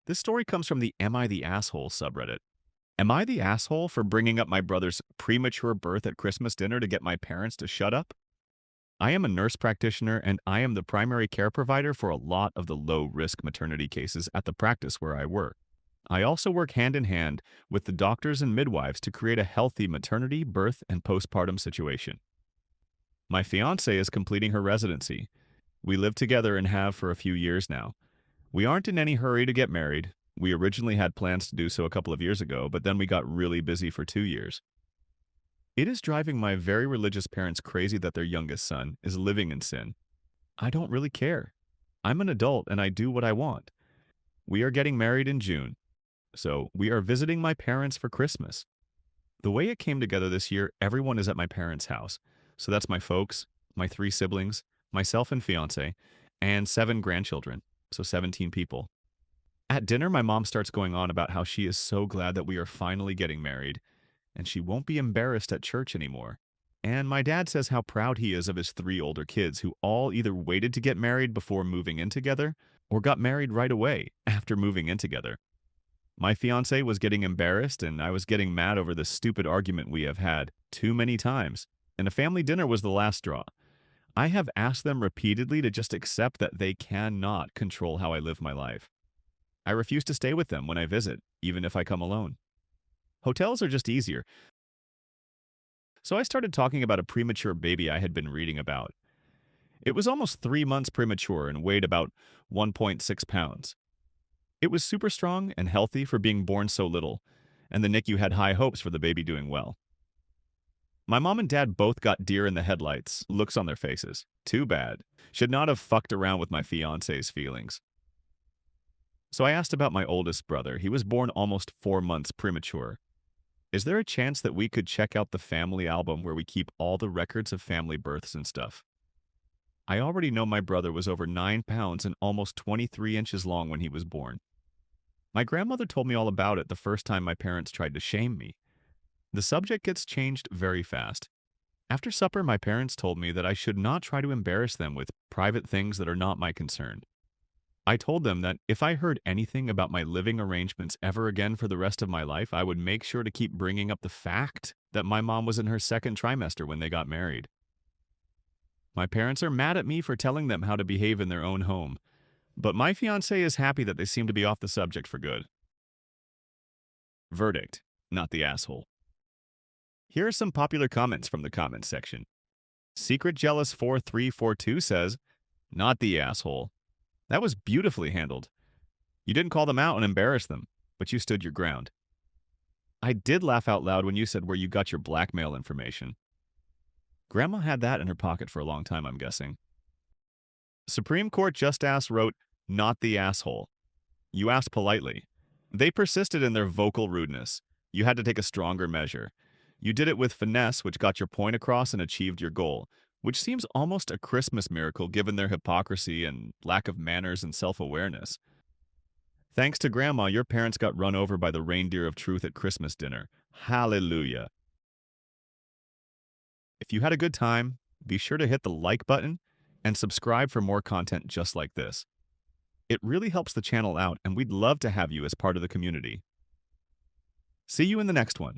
This story comes from the Am I the Asshole subreddit. Am I the asshole for bringing up my brother's premature birth at Christmas dinner to get my parents to shut up? I am a nurse practitioner and I am the primary care provider for a lot of the low-risk maternity cases at the practice where I work. I also work hand in hand with the doctors and midwives to create a healthy maternity, birth, and postpartum situation. My fiance is completing her residency. We live together and have for a few years now. We aren't in any hurry to get married. We originally had plans to do so a couple of years ago, but then we got really busy for 2 years. It is driving my very religious parents crazy that their youngest son is living in sin. I don't really care. I'm an adult and I do what I want. We are getting married in June, so we are visiting my parents for Christmas. The way it came together this year, everyone is at my parents' house. So that's my folks, my 3 siblings, myself and fiance, and 7 grandchildren, so 17 people. At dinner, my mom starts going on about how she is so glad that we are finally getting married, and she won't be embarrassed at church anymore. And my dad says how proud he is of his 3 older kids who all either waited to get married before moving in together or got married right away after moving in together. My fiance was getting embarrassed and I was getting mad over the stupid argument we have had too many times, and a family dinner was the last straw. I have asked them repeatedly to just accept that they cannot control how I live my life. I refuse to stay with them when I visit, even if I come alone. Hotels are just easier. So I started talking about a premature baby I had been reading about. It was almost 3 months premature and weighed about 1.6 pounds. It was super strong and healthy for being born so little, and the NICU had high hopes for the baby doing well. My mom and dad both got deer in the headlights, looks on their faces. Too bad. Should not have fucked around with my fiance's feelings. So I asked about my oldest brother. He was born almost 4 months premature. Is there a chance that we could check out the family album where we keep all the records of family births and stuff? I already know my brother was over 9 pounds and almost 23 inches long when he was born. My grandmother told me all about it the first time my parents tried to shame me. The subject gets changed very fast. After supper, my parents told me that I should not try to embarrass them with private things that are not my concern. I told them that if I heard anything about my living arrangements ever again for the rest of my life, I would make sure to keep bringing up the fact that my mom was in her second trimester when they got married. My parents are mad at me for telling them how to behave in their own home, but my fiancé is happy that they seem to be off the subject for good. Verdict: not the asshole. Here are some popular comments from the comments section. Secret Jealous 4342 says, "Not the asshole. That was beautifully handled. You didn't call them out and embarrass them, but you stood your ground. I did laugh out loud when you said where you got your blackmail information. Grandma had that in her pocket for a long time, I'm guessing." Supreme Court Justice wrote, "Not the asshole. You asked politely. They persisted in their vocal rudeness. You had to take a stronger measure. You did it with finesse, which got your point across and achieved your goal, which seems almost a Christmas miracle given their hypocrisy and lack of manners and self-awareness. Thanks to Grandma, your parents got run over by the reindeer of truth at Christmas dinner. Hallelujah." If you had a good time, be sure to hit the like button and subscribe for more content just like this. It really helps the channel out, and we'd love to have you as part of the community. See you in the next one.